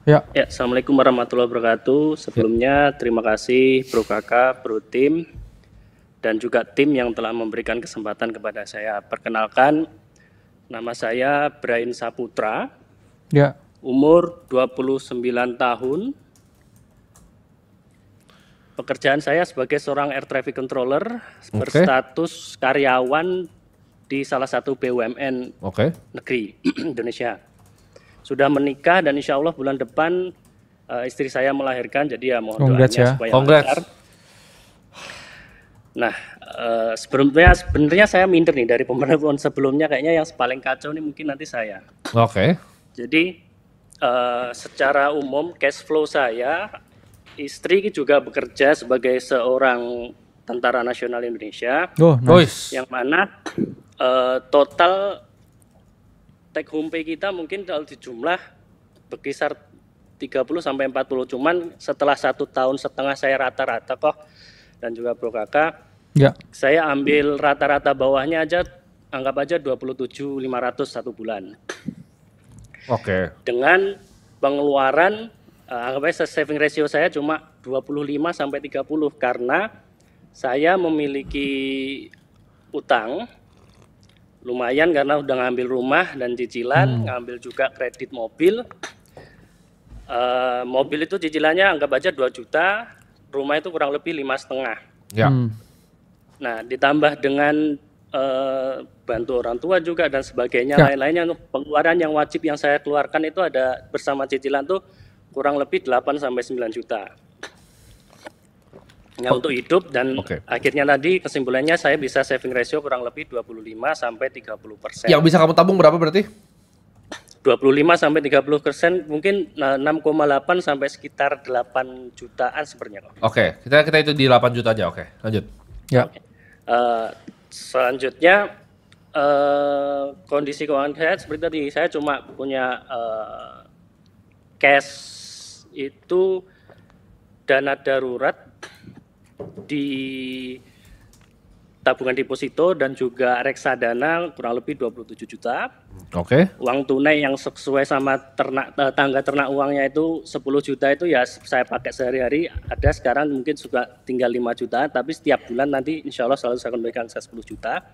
Ya. Ya, Assalamualaikum warahmatullahi wabarakatuh. Sebelumnya terima kasih Bro Kakak, Bro Tim, dan juga tim yang telah memberikan kesempatan kepada saya. Perkenalkan, nama saya Brain Saputra, Ya. umur 29 tahun. Pekerjaan saya sebagai seorang air traffic controller, berstatus karyawan di salah satu BUMN negeri Indonesia. Sudah menikah dan insya Allah bulan depan istri saya melahirkan, jadi ya mohon doanya supaya lancar. Nah, sebenarnya saya minder nih dari pemerintahan sebelumnya, kayaknya yang paling kacau nih mungkin nanti saya. Jadi secara umum cash flow saya, istri juga bekerja sebagai seorang tentara nasional Indonesia, yang mana total take home pay kita mungkin kalau dijumlah berkisar 30 sampai 40, cuman setelah 1,5 tahun saya rata-rata kok, dan juga Bro Kakak, saya ambil rata-rata bawahnya aja, anggap aja 27.500 satu bulan. Dengan pengeluaran, anggap aja saving ratio saya cuma 25 sampai 30 karena saya memiliki utang lumayan karena udah ngambil rumah dan cicilan, ngambil juga kredit mobil. Mobil itu cicilannya anggap aja 2 juta, rumah itu kurang lebih 5,5. Nah, ditambah dengan bantu orang tua juga dan sebagainya, lain-lainnya, pengeluaran yang wajib yang saya keluarkan itu ada bersama cicilan tuh kurang lebih 8 sampai 9 juta. Nah, untuk hidup dan akhirnya tadi kesimpulannya saya bisa saving ratio kurang lebih 25 sampai 30%. Yang bisa kamu tabung berapa berarti? 25 sampai 30%, mungkin 6,8 sampai sekitar 8 jutaan sebenarnya. Kita itu di 8 juta aja. Lanjut. Ya. Selanjutnya kondisi keuangan saya seperti tadi, saya cuma punya cash itu dana darurat di tabungan deposito dan juga reksadana kurang lebih 27 juta. Uang tunai yang sesuai sama tangga ternak uangnya itu 10 juta itu ya saya pakai sehari-hari, ada sekarang mungkin sudah tinggal 5 juta, tapi setiap bulan nanti insya Allah selalu saya kembalikan 10 juta.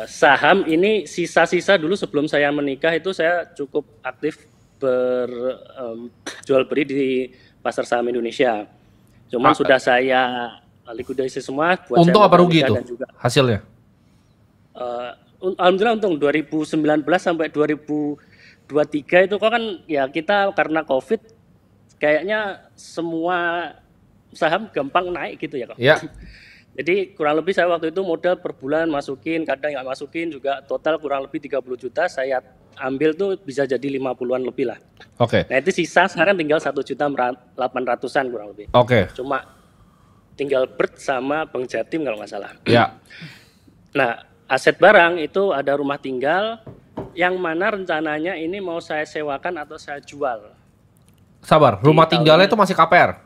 Saham ini sisa-sisa dulu sebelum saya menikah itu saya cukup aktif berjual beli di pasar saham Indonesia. Cuman sudah saya likuidasi semua. Untung apa rugi itu hasilnya? Alhamdulillah untung. 2019 sampai 2023 itu kok kan ya kita karena COVID kayaknya semua saham gampang naik gitu ya kok. Jadi kurang lebih saya waktu itu modal per bulan masukin, kadang nggak masukin juga, total kurang lebih 30 juta saya ambil tuh bisa jadi 50-an lebih lah. Nah itu sisa sekarang tinggal 1.800.000-an kurang lebih. Cuma tinggal Bert sama Bang Jatim kalau nggak salah. Nah, aset barang itu ada rumah tinggal yang mana rencananya ini mau saya sewakan atau saya jual. Sabar, rumah tinggalnya itu masih KPR?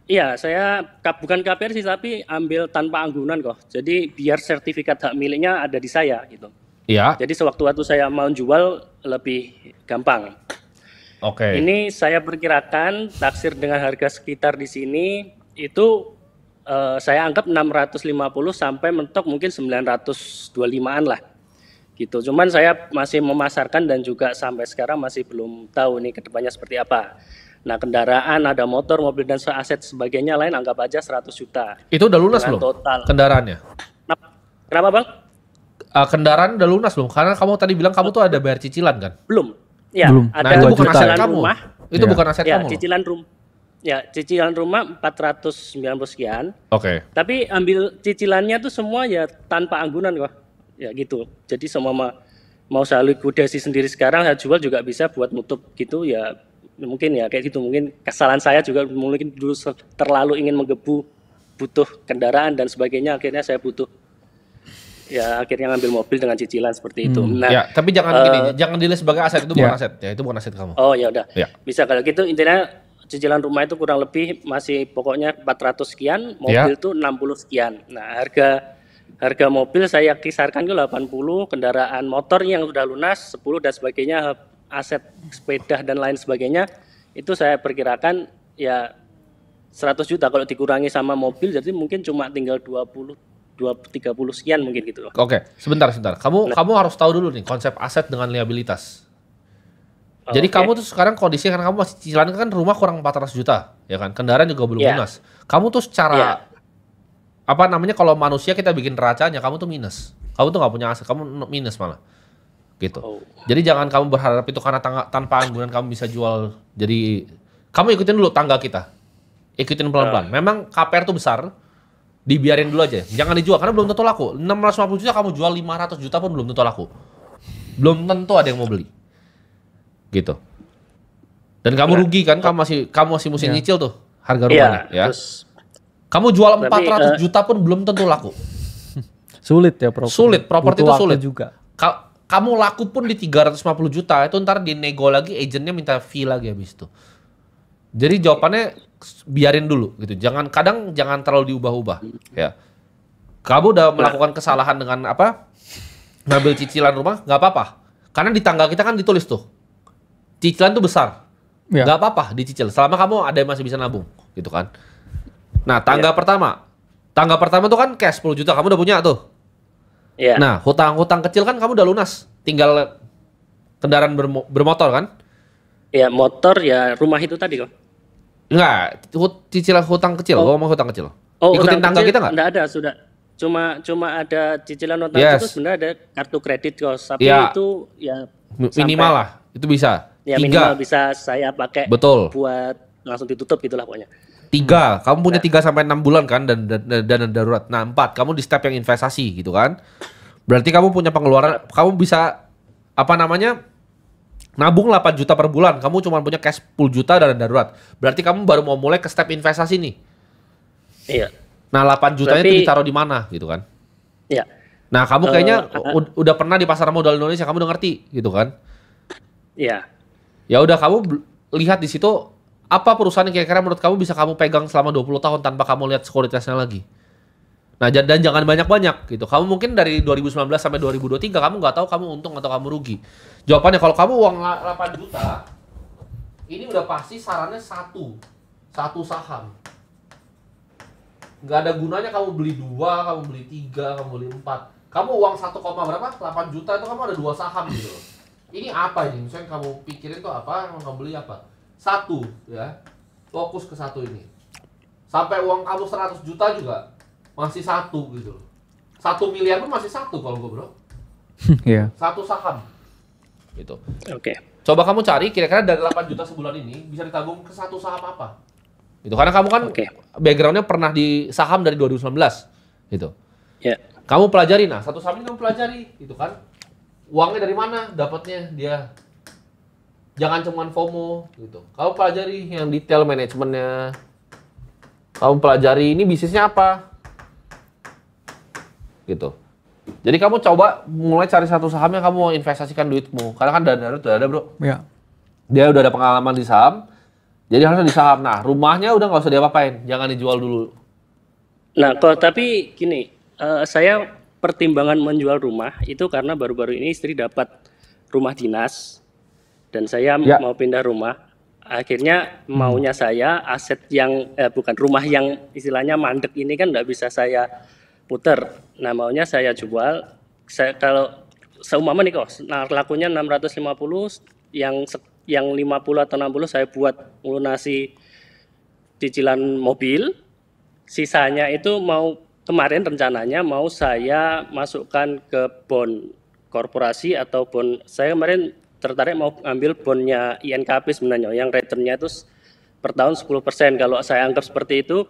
Iya, saya bukan KPR sih, tapi ambil tanpa anggunan kok. Jadi biar sertifikat hak miliknya ada di saya gitu. Jadi sewaktu-waktu saya mau jual lebih gampang. Ini saya perkirakan taksir dengan harga sekitar di sini itu saya anggap 650 sampai mentok mungkin 925-an lah. Gitu. Cuman saya masih memasarkan dan juga sampai sekarang masih belum tahu nih kedepannya seperti apa. Nah, kendaraan, ada motor, mobil dan aset sebagainya lain anggap aja 100 juta. Itu udah lunas belum? Total. Kendaraannya? Kenapa Bang? Kendaraan udah lunas belum? Karena kamu tadi bilang kamu tuh ada bayar cicilan kan? Belum. Ya, belum. Ada itu bukan aset kamu. Rumah. Itu bukan aset kamu. Cicilan rumah. Ya, cicilan rumah 490 sekian. Tapi ambil cicilannya tuh semua ya tanpa anggunan kok. Ya gitu. Jadi semua mau saya likuidasi sendiri sekarang, saya jual juga bisa buat nutup gitu ya. Mungkin ya kayak gitu. Mungkin kesalahan saya juga mungkin dulu terlalu ingin menggebu, butuh kendaraan dan sebagainya, akhirnya saya butuh. Ya akhirnya ngambil mobil dengan cicilan seperti itu. Nah, tapi jangan dilihat sebagai aset, itu bukan aset. Ya itu bukan aset kamu. Oh ya udah. Bisa kalau gitu intinya cicilan rumah itu kurang lebih masih pokoknya 400 sekian, mobil itu 60 sekian. Nah, harga mobil saya kisarkan ke 80, kendaraan motor yang sudah lunas 10 dan sebagainya aset sepeda dan lain sebagainya, itu saya perkirakan ya 100 juta kalau dikurangi sama mobil, jadi mungkin cuma tinggal 30 sekian mungkin gitu loh. Oke, sebentar. Kamu harus tahu dulu nih konsep aset dengan liabilitas. Jadi kamu tuh sekarang kondisinya kan kamu masih cicilan kan rumah kurang 400 juta, ya kan? Kendaraan juga belum lunas. Kamu tuh secara apa namanya kalau manusia kita bikin neracanya, kamu tuh minus. Kamu tuh nggak punya aset, kamu minus malah. Gitu. Jadi jangan kamu berharap itu karena tanpa anggunan kamu bisa jual. Jadi kamu ikutin dulu tangga kita. Ikutin pelan-pelan. Memang KPR tuh besar. Dibiarin dulu aja. Jangan dijual karena belum tentu laku. 650 juta kamu jual 500 juta pun belum tentu laku. Belum tentu ada yang mau beli. Gitu. Dan kamu rugi kan, kamu masih mesti nyicil tuh harga rumahnya, ya. Terus, kamu jual 400 juta pun belum tentu laku. Sulit ya properti. Sulit, properti itu sulit juga. Kamu laku pun di 350 juta, itu ntar dinego lagi, agentnya minta fee lagi habis itu. Jadi jawabannya biarin dulu gitu. Jangan terlalu diubah-ubah, ya. Kamu udah melakukan kesalahan dengan apa? Ngambil cicilan rumah, nggak apa-apa. Karena di tangga kita kan ditulis tuh. Cicilan tuh besar, nggak apa-apa dicicil. Selama kamu ada yang masih bisa nabung, gitu kan. Nah, tangga pertama tuh kan cash 10 juta, kamu udah punya tuh. Nah, hutang kecil kan kamu udah lunas, tinggal kendaraan bermotor kan? Ya, motor ya rumah itu tadi kok. Enggak, cicilan hutang kecil, gua ngomong hutang kecil. Ikutin tangga kita nggak? Nggak ada, sudah. Cuma ada cicilan hutang itu sebenarnya ada kartu kredit kok, tapi itu ya minimal lah, itu bisa. Ya 3. Minimal bisa saya pakai buat langsung ditutup gitulah pokoknya. 3, kamu punya 3 sampai 6 bulan kan dan dana darurat. Nah 4, kamu di step yang investasi gitu kan. Berarti kamu punya pengeluaran, kamu bisa apa namanya nabung 8 juta per bulan. Kamu cuma punya cash 10 juta dana darurat. Berarti kamu baru mau mulai ke step investasi nih. Iya. Nah 8 jutanya itu ditaruh di mana gitu kan. Iya. Nah kamu kayaknya udah pernah di pasar modal Indonesia, kamu udah ngerti gitu kan. Iya. Ya udah kamu lihat di situ apa perusahaan yang kira-kira menurut kamu bisa kamu pegang selama 20 tahun tanpa kamu lihat sekuritasnya lagi. Nah dan jangan banyak-banyak gitu. Kamu mungkin dari 2019 sampai 2023 kamu nggak tahu kamu untung atau kamu rugi. Jawabannya kalau kamu uang 8 juta, ini udah pasti sarannya satu saham. Nggak ada gunanya kamu beli 2, kamu beli 3, kamu beli 4. Kamu uang 1, berapa? 8 juta itu kamu ada 2 saham gitu loh. Ini apa ini? Misalnya kamu pikirin tuh apa, kamu beli apa? 1 ya. Fokus ke 1 ini. Sampai uang kamu 100 juta juga masih 1 gitu loh. 1 miliar pun masih 1 kalau gue bro. Iya. 1 saham. Gitu. Oke. Coba kamu cari kira-kira dari 8 juta sebulan ini bisa ditabung ke 1 saham apa? Gitu. Karena kamu kan backgroundnya pernah di saham dari 2019 gitu. Ya. Kamu pelajari, nah 1 saham ini kamu pelajari gitu kan. Uangnya dari mana dapatnya dia. Jangan cuman FOMO gitu. Kamu pelajari yang detail manajemennya. Kamu pelajari ini bisnisnya apa. Gitu. Jadi kamu coba mulai cari 1 saham yang kamu mau investasikan duitmu. Karena kan dana udah ada bro. Iya. Dia udah ada pengalaman di saham. Jadi harusnya di saham. Nah rumahnya udah gak usah diapa-apain. Jangan dijual dulu. Nah tapi gini. Saya pertimbangan menjual rumah itu karena baru-baru ini istri dapat rumah dinas dan saya mau pindah rumah. Akhirnya maunya saya aset yang bukan rumah yang istilahnya mandek ini kan nggak bisa saya puter. Nah maunya saya jual. Kalau seumpama nih kok, nah lakunya 650, yang 50 atau 60 saya buat melunasi cicilan mobil. Sisanya itu kemarin rencananya mau saya masukkan ke bond korporasi atau bond. Saya kemarin tertarik mau ambil bondnya INKP sebenarnya yang returnnya itu per tahun 10%. Kalau saya anggap seperti itu,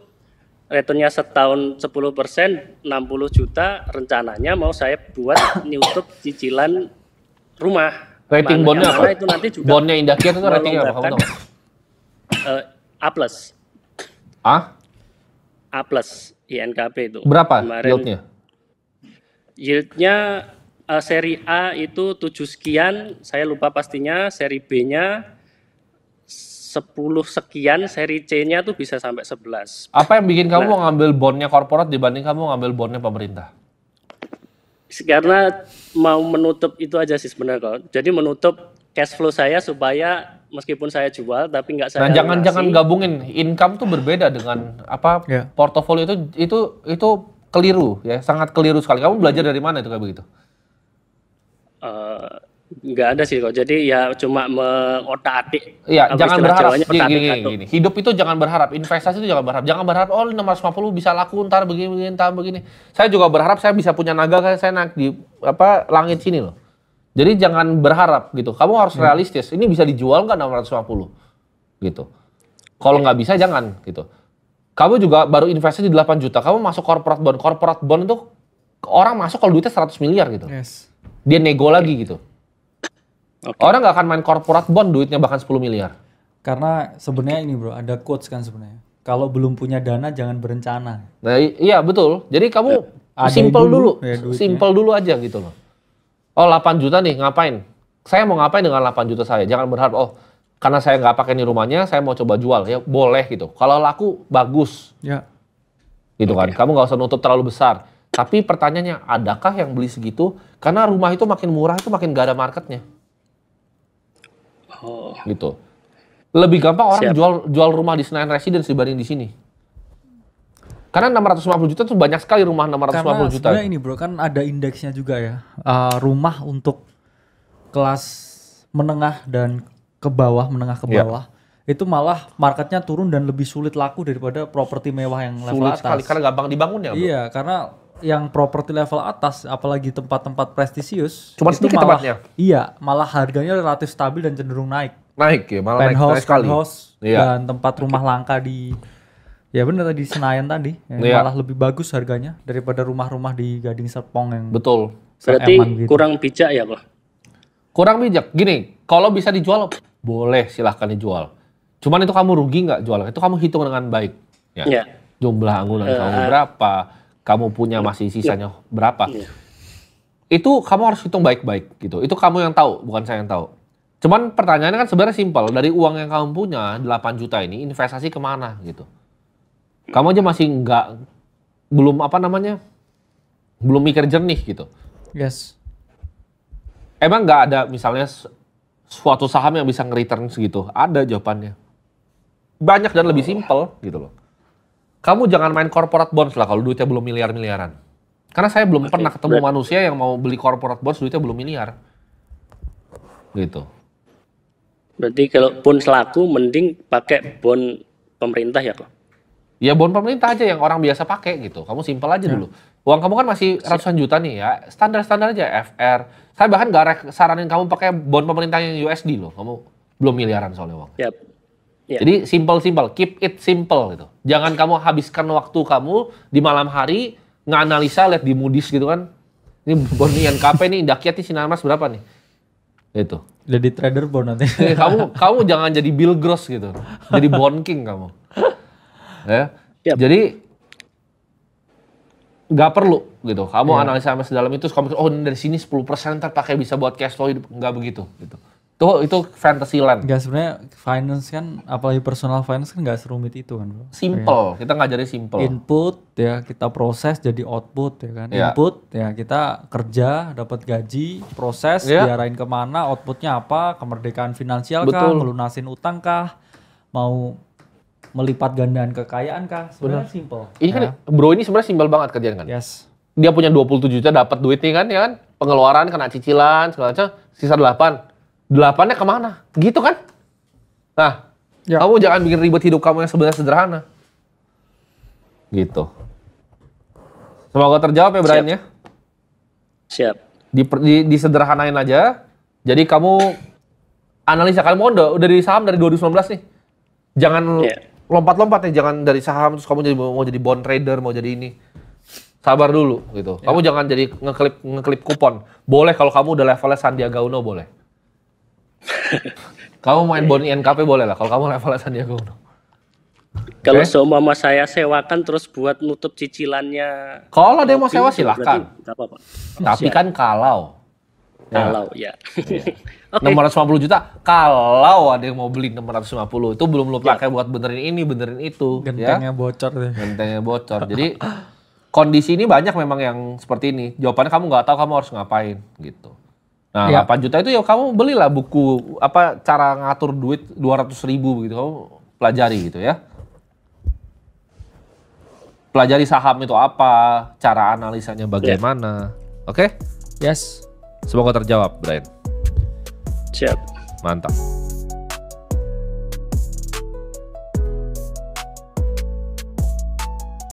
returnnya setahun 10%, 60 juta rencananya mau saya buat nyutup cicilan rumah. Rating bondnya apa? Itu nanti juga bondnya Indakiat itu ratingnya apa? Kamu tahu? A+. A+ INKP itu. Berapa kemarin, yieldnya? Yieldnya seri A itu 7 sekian, saya lupa pastinya. Seri B-nya 10 sekian, seri C-nya tuh bisa sampai 11. Apa yang bikin kamu ngambil bondnya korporat dibanding kamu ngambil bondnya pemerintah? Karena mau menutup itu aja sih sebenarnya kok. Jadi menutup cash flow saya supaya meskipun saya jual tapi nggak saya jangan gabungin. Income tuh berbeda dengan portofolio itu keliru ya, sangat keliru sekali. Kamu belajar dari mana itu kayak begitu? Nggak ada sih kok. Jadi ya cuma mengotak-atik. Iya, jangan berharap gini. Hidup itu jangan berharap, investasi itu jangan berharap. Jangan berharap 650 bisa laku ntar begini. Saya juga berharap saya bisa punya naga saya naik di langit sini loh. Jadi jangan berharap gitu. Kamu harus realistis. Ini bisa dijual nggak 650 gitu. Kalau nggak bisa jangan gitu. Kamu juga baru investasi di 8 juta. Kamu masuk corporate bond. Corporate bond itu orang masuk kalau duitnya 100 miliar gitu. Yes. Dia nego lagi gitu. Orang nggak akan main corporate bond duitnya bahkan 10 miliar. Karena sebenarnya ini bro, ada quotes kan sebenarnya. Kalau belum punya dana jangan berencana. Nah iya betul. Jadi kamu simple dulu. Simple dulu aja gitu loh. Oh 8 juta nih ngapain? Saya mau ngapain dengan 8 juta saya? Jangan berharap karena saya nggak pakai nih rumahnya, saya mau coba jual. Ya boleh gitu. Kalau laku bagus. Ya. Gitu kan. Kamu nggak usah nutup terlalu besar. Tapi pertanyaannya, adakah yang beli segitu? Karena rumah itu makin murah itu makin gak ada marketnya. Gitu. Lebih gampang orang jual rumah di Senayan Residence dibanding di sini. Karena 650 juta tuh banyak sekali rumah 650 juta. Karena ini bro, kan ada indeksnya juga ya. Rumah untuk kelas menengah dan ke bawah, menengah ke bawah. Itu malah marketnya turun dan lebih sulit laku daripada properti mewah yang level atas. Sulit sekali, karena gampang dibangun ya bro? Iya, karena yang properti level atas, apalagi tempat-tempat prestisius, cuma sedikit tempatnya. Iya, malah harganya relatif stabil dan cenderung naik. Naik ya, malah naik sekali. Penthouse, dan tempat rumah langka di, ya benar tadi Senayan tadi, malah lebih bagus harganya daripada rumah-rumah di Gading Serpong yang. Betul. Berarti gitu. Kurang bijak ya kok? Kurang bijak. Gini, kalau bisa dijual, boleh silahkan dijual. Cuman itu kamu rugi nggak jual? Itu kamu hitung dengan baik. Ya. Jumlah anggunan kamu berapa? Kamu punya masih sisanya berapa? Itu kamu harus hitung baik-baik gitu. Itu kamu yang tahu, bukan saya yang tahu. Cuman pertanyaannya kan sebenarnya simpel. Dari uang yang kamu punya 8 juta ini investasi kemana gitu? Kamu aja masih belum mikir jernih gitu. Yes. Emang nggak ada misalnya suatu saham yang bisa nge-return segitu? Ada jawabannya. Banyak dan lebih simpel gitu loh. Kamu jangan main corporate bonds lah kalau duitnya belum miliar-miliaran. Karena saya belum pernah ketemu manusia yang mau beli corporate bonds duitnya belum miliar. Gitu. Berarti kalau pun selaku mending pakai bond pemerintah ya kok? Ya bond pemerintah aja yang orang biasa pakai gitu. Kamu simpel aja dulu. Uang kamu kan masih ratusan juta nih ya. Standar-standar aja FR. Saya bahkan gak saranin kamu pakai bond pemerintah yang USD loh. Kamu belum miliaran soalnya uang. Jadi simple, keep it simple gitu. Jangan kamu habiskan waktu kamu di malam hari nganalisa, lihat di Moody's gitu kan. Ini bond INKP nih, Dakyat nih Sinarmas berapa nih? Itu. Jadi trader bond nanti. kamu jangan jadi Bill Gross gitu. Jadi bond king kamu. Ya. Jadi nggak perlu gitu. Kamu analisa sampai sedalam itu, kamu dari sini 10% ntar pakai bisa buat cash flow hidup. Nggak begitu gitu. Itu fantasy land. Enggak, sebenarnya finance kan, apalagi personal finance kan nggak serumit itu kan bro. Simple, kita ngajarin simple. Input ya kita proses jadi output ya kan. Input ya kita kerja dapat gaji, proses diarahin kemana, outputnya apa, kemerdekaan finansial kah, melunasin utang kah, mau melipat gandaan kekayaan kah, sebenarnya simple. Ini kan bro ini sebenarnya simple banget kerjaan kan. Yes. Dia punya 27 juta dapat duit nih kan ya kan, pengeluaran kena cicilan segala macam, sisa 8-nya kemana? Gitu kan? Nah, kamu jangan bikin ribet hidup kamu yang sebenarnya sederhana. Gitu. Semoga terjawab ya Brian ya. Siap. Disederhanain aja. Jadi kamu analisa, kamu udah di saham dari 2019 nih. Jangan lompat-lompat nih, jangan dari saham terus kamu mau jadi bond trader, mau jadi ini. Sabar dulu gitu. Kamu jangan jadi ngeklip kupon. Boleh kalau kamu udah levelnya Sandiaga Uno boleh. Kamu main bond INKP boleh lah kalau kamu levelnya Sandiaga Uno. Kalau seumpama saya sewakan terus buat nutup cicilannya. Kalau dia mau sewa silahkan. Tapi kan kalau. Ya. 650 juta kalau ada yang mau beli 650 itu belum lu pakai buat benerin ini, benerin itu. Gentengnya bocor deh. Gentengnya bocor. Jadi kondisi ini banyak memang yang seperti ini. Jawabannya kamu nggak tahu kamu harus ngapain gitu. Nah, 8 juta itu ya kamu belilah buku cara ngatur duit 200.000 begitu, kamu pelajari gitu ya. Pelajari saham itu apa, cara analisanya bagaimana. Oke? Yes. Semoga terjawab, Brian. Siap. Mantap.